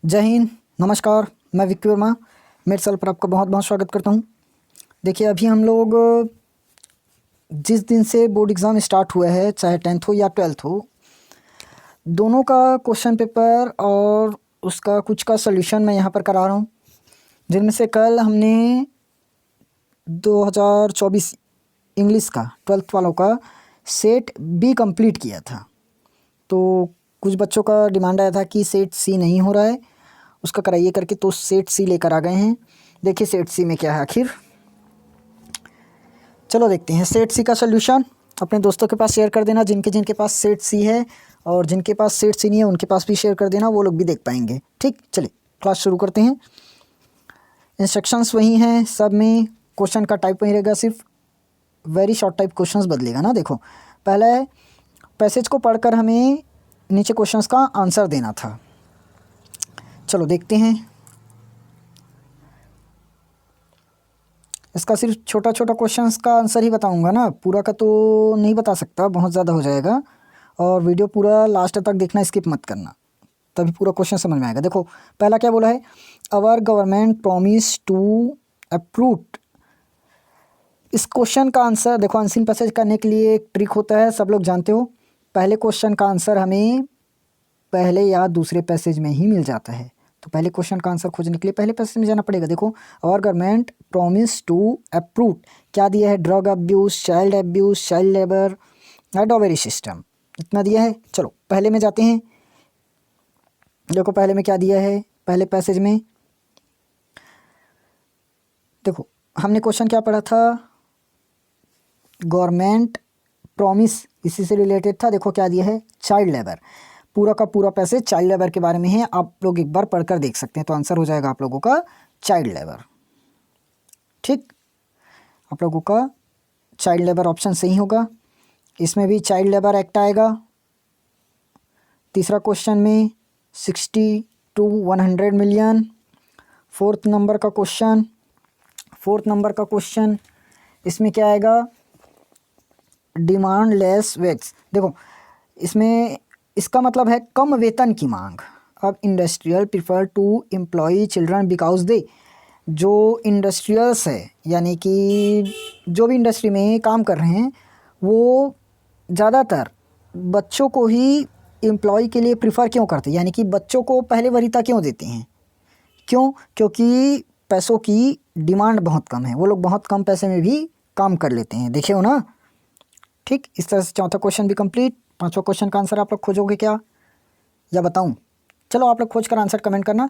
जय हिंद, नमस्कार। मैं विक्की वर्मा मेरे चैनल पर आपका बहुत बहुत स्वागत करता हूं। देखिए, अभी हम लोग जिस दिन से बोर्ड एग्ज़ाम स्टार्ट हुआ है, चाहे 10th हो या 12th हो, दोनों का क्वेश्चन पेपर और उसका कुछ का सॉल्यूशन मैं यहाँ पर करा रहा हूँ। जिनमें से कल हमने 2024 इंग्लिश का 12th वालों का सेट बी कंप्लीट किया था। तो कुछ बच्चों का डिमांड आया था कि सेट सी नहीं हो रहा है, उसका कराइए करके, तो सेट सी लेकर आ गए हैं। देखिए सेट सी में क्या है आखिर। चलो देखते हैं सेट सी का सलूशन। अपने दोस्तों के पास शेयर कर देना जिनके जिनके पास सेट सी है, और जिनके पास सेट सी नहीं है उनके पास भी शेयर कर देना, वो लोग भी देख पाएंगे। ठीक, चलिए क्लास शुरू करते हैं। इंस्ट्रक्शंस वही हैं सब में, क्वेश्चन का टाइप वही रहेगा, सिर्फ वेरी शॉर्ट टाइप क्वेश्चंस बदलेगा ना। देखो, पहले पैसेज को पढ़कर हमें नीचे क्वेश्चंस का आंसर देना था। चलो देखते हैं। इसका सिर्फ छोटा छोटा क्वेश्चंस का आंसर ही बताऊंगा ना, पूरा का तो नहीं बता सकता, बहुत ज़्यादा हो जाएगा। और वीडियो पूरा लास्ट तक देखना, स्किप मत करना, तभी पूरा क्वेश्चन समझ में आएगा। देखो पहला क्या बोला है, our government promise to approve. इस क्वेश्चन का आंसर देखो, अनसीन पैसेज करने के लिए एक ट्रिक होता है, सब लोग जानते हो। पहले क्वेश्चन का आंसर हमें पहले या दूसरे पैसेज में ही मिल जाता है, तो पहले क्वेश्चन का आंसर खोजने के लिए पहले पैसेज में जाना पड़ेगा। देखो, our government promise to approve, क्या दिया है, drug abuse, child labour, dowry system, इतना दिया है। चलो पहले में जाते हैं। देखो पहले में क्या दिया है, पहले पैसेज में देखो हमने क्वेश्चन क्या पढ़ा था, गवर्नमेंट प्रॉमिस, इसी से रिलेटेड था। देखो क्या दिया है, चाइल्ड लेबर, पूरा का पूरा पैसेज चाइल्ड लेबर के बारे में है। आप लोग एक बार पढ़कर देख सकते हैं, तो आंसर हो जाएगा आप लोगों का चाइल्ड लेबर। ठीक, आप लोगों का चाइल्ड लेबर ऑप्शन सही होगा। इसमें भी चाइल्ड लेबर एक्ट आएगा। तीसरा क्वेश्चन में 60 to 100 मिलियन। फोर्थ नंबर का क्वेश्चन इसमें क्या आएगा, डिमांड लेस वेज। देखो इसमें इसका मतलब है कम वेतन की मांग। अब industrial prefer to employ children because they, जो इंडस्ट्रियल्स है यानी कि जो भी इंडस्ट्री में काम कर रहे हैं, वो ज़्यादातर बच्चों को ही एम्प्लॉय के लिए प्रीफर क्यों करते हैं, यानी कि बच्चों को पहले वरीयता क्यों देते हैं। क्यों? क्योंकि पैसों की डिमांड बहुत कम है, वो लोग बहुत कम पैसे में भी काम कर लेते हैं, देखे हो ना। ठीक, इस तरह से चौथा क्वेश्चन भी कंप्लीट। पांचवा क्वेश्चन का आंसर आप लोग खोजोगे क्या, या बताऊं? चलो आप लोग खोज कर आंसर कमेंट करना,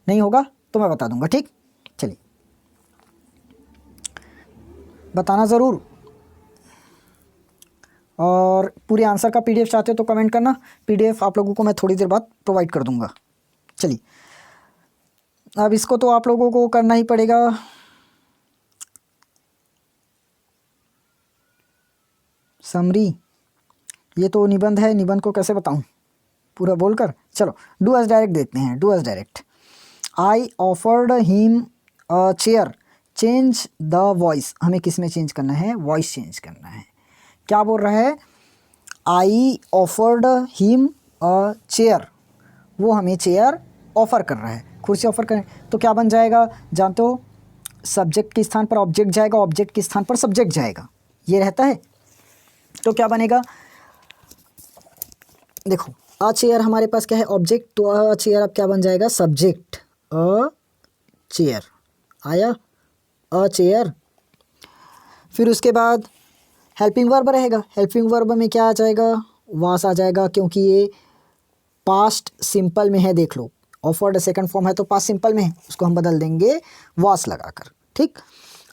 नहीं होगा तो मैं बता दूंगा। ठीक, चलिए बताना ज़रूर, और पूरे आंसर का पीडीएफ चाहते हो तो कमेंट करना। पीडीएफ आप लोगों को मैं थोड़ी देर बाद प्रोवाइड कर दूंगा। चलिए, अब इसको तो आप लोगों को करना ही पड़ेगा। समरी, ये तो निबंध है, निबंध को कैसे बताऊं पूरा बोलकर। चलो डू एज डायरेक्ट देते हैं, do as direct. I offered him a chair, change the voice. हमें किस में चेंज करना है, वॉइस चेंज करना है। क्या बोल रहा है, आई ऑफर्ड हिम अ चेयर, वो हमें चेयर ऑफ़र कर रहा है, कुर्सी ऑफ़र करें, तो क्या बन जाएगा, जानते हो, सब्जेक्ट के स्थान पर ऑब्जेक्ट जाएगा, ऑब्जेक्ट के स्थान पर सब्जेक्ट जाएगा, ये रहता है। तो क्या बनेगा, देखो अ चेयर हमारे पास क्या है, ऑब्जेक्ट, तो अ चेयर अब क्या बन जाएगा, सब्जेक्ट, अ चेयर आया, अ चेयर। फिर उसके बाद हेल्पिंग वर्ब रहेगा, हेल्पिंग वर्ब में क्या आ जाएगा, वास आ जाएगा, क्योंकि ये पास्ट सिंपल में है। देख लो, ऑफर्ड सेकंड फॉर्म है तो पास्ट सिंपल में है, उसको हम बदल देंगे वास लगाकर। ठीक,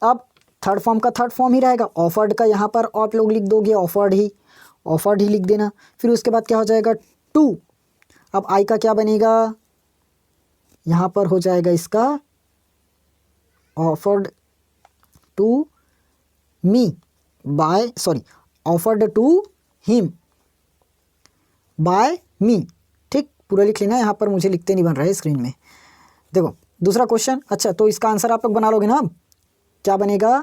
अब थर्ड फॉर्म का थर्ड फॉर्म ही रहेगा, ऑफर्ड का यहाँ पर आप लोग लिख दोगे ऑफर्ड ही लिख देना। फिर उसके बाद क्या हो जाएगा, टू। अब आई का क्या बनेगा, यहाँ पर हो जाएगा इसका offered to me by, sorry, offered to him by me. ठीक, पूरा लिख लेना, यहाँ पर मुझे लिखते नहीं बन रहा है स्क्रीन में। देखो दूसरा क्वेश्चन, अच्छा तो इसका आंसर आप लोग बना लोगे ना। क्या बनेगा,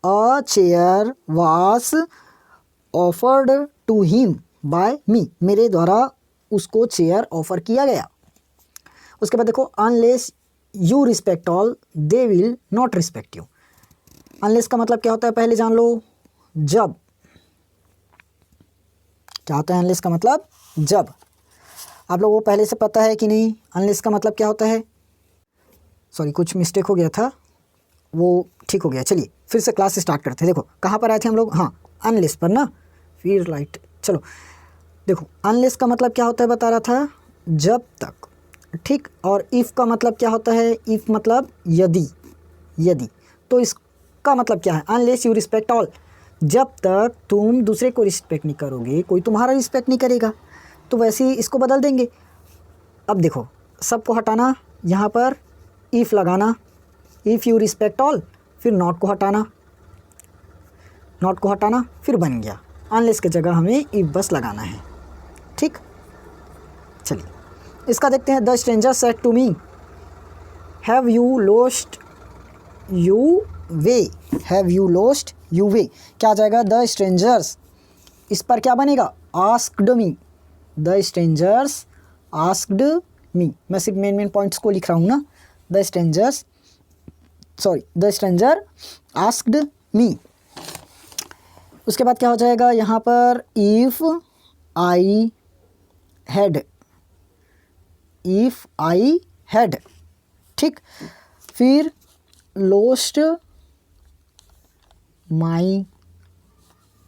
अ चेयर वास ऑफर्ड टू हिम बाय मी, मेरे द्वारा उसको चेयर ऑफर किया गया। उसके बाद देखो unless you respect all they will not respect you. Unless का मतलब क्या होता है पहले जान लो, जब। क्या होता है अनलेस का मतलब? जब। आप लोगों को पहले से पता है कि नहीं अनलेस का मतलब क्या होता है? सॉरी कुछ मिस्टेक हो गया था, वो ठीक हो गया। चलिए फिर से क्लास स्टार्ट करते हैं। देखो कहाँ पर आए थे हम लोग? हाँ अनलेस पर ना, फिर राइट। चलो देखो अनलेस का मतलब क्या होता है बता रहा था, जब तक, ठीक। और इफ़ का मतलब क्या होता है? इफ़ मतलब यदि, यदि। तो इसका मतलब क्या है? अनलेस यू रिस्पेक्ट ऑल, जब तक तुम दूसरे को रिस्पेक्ट नहीं करोगे कोई तुम्हारा रिस्पेक्ट नहीं करेगा। तो वैसे ही इसको बदल देंगे। अब देखो सबको हटाना, यहाँ पर इफ़ लगाना, इफ़ यू रिस्पेक्ट ऑल, फिर नॉट को हटाना, नॉट को हटाना, फिर बन गया अनलेस की जगह हमें इफ़ बस लगाना है, ठीक। चलिए इसका देखते हैं। The stranger said to me have you lost you way, have you lost you way, क्या आ जाएगा? द स्ट्रेंजर्स, इस पर क्या बनेगा? Asked me, the strangers asked me. मैं सिर्फ मेन मेन पॉइंट्स को लिख रहा हूँ ना। The strangers, sorry the stranger asked me. उसके बाद क्या हो जाएगा यहाँ पर? If I had, if I had, ठीक। फिर lost my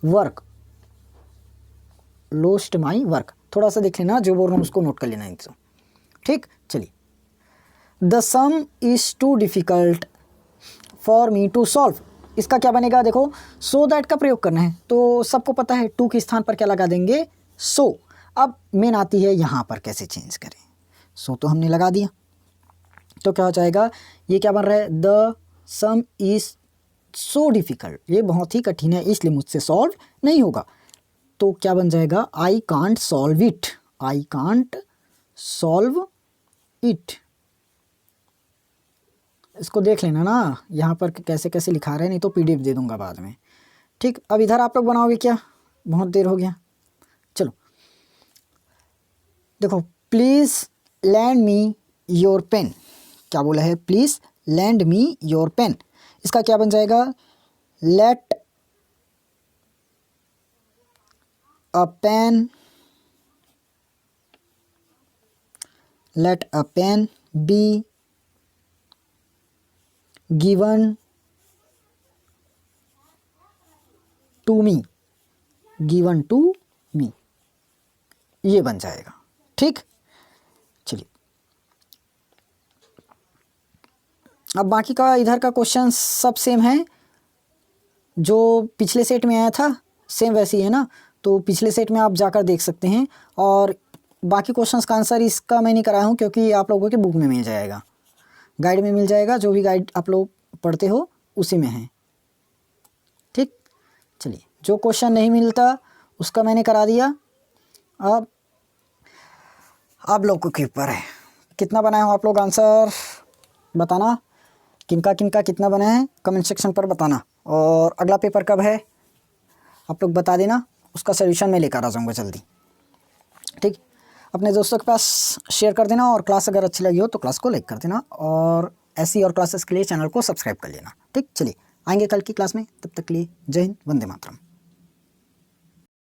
work, lost my work, थोड़ा सा देख लेना, जो बोल रहा हूँ उसको नोट कर लेना इनसे, ठीक। चलिए the sum is too difficult for me to solve, इसका क्या बनेगा? देखो सो दैट का प्रयोग करना है, तो सबको पता है टू के स्थान पर क्या लगा देंगे? सो। अब मेन आती है यहाँ पर कैसे चेंज करें। सो तो हमने लगा दिया, तो क्या हो जाएगा? ये क्या बन रहा है? The sum is so difficult, ये बहुत ही कठिन है इसलिए मुझसे सॉल्व नहीं होगा। तो क्या बन जाएगा? I can't solve it, I can't solve it. इसको देख लेना ना यहाँ पर कैसे कैसे लिखा रहे हैं, नहीं तो पीडीएफ दे दूंगा बाद में, ठीक। अब इधर आप लोग बनाओगे क्या? बहुत देर हो गया। चलो देखो please lend me your pen, क्या बोला है? Please lend me your pen, इसका क्या बन जाएगा? Let a pen, let a pen be given to me, given to me, ये बन जाएगा, ठीक। चलिए अब बाकी का इधर का क्वेश्चन सब सेम है, जो पिछले सेट में आया था सेम वैसे ही है ना, तो पिछले सेट में आप जाकर देख सकते हैं। और बाकी क्वेश्चंस का आंसर इसका मैं नहीं कराया हूँ क्योंकि आप लोगों के बुक में मिल जाएगा, गाइड में मिल जाएगा, जो भी गाइड आप लोग पढ़ते हो उसी में है, ठीक। चलिए जो क्वेश्चन नहीं मिलता उसका मैंने करा दिया। अब आप लोग को के ऊपर है कितना बनाए हो आप लोग, आंसर बताना, किनका किनका कितना बना है कमेंट सेक्शन पर बताना। और अगला पेपर कब है आप लोग बता देना, उसका सलूशन मैं लेकर आ जाऊँगा जल्दी, ठीक। अपने दोस्तों के पास शेयर कर देना, और क्लास अगर अच्छी लगी हो तो क्लास को लाइक कर देना, और ऐसी और क्लासेस के लिए चैनल को सब्सक्राइब कर लेना, ठीक। चलिए आएंगे कल की क्लास में, तब तक के लिए जय हिंद, वंदे मातरम।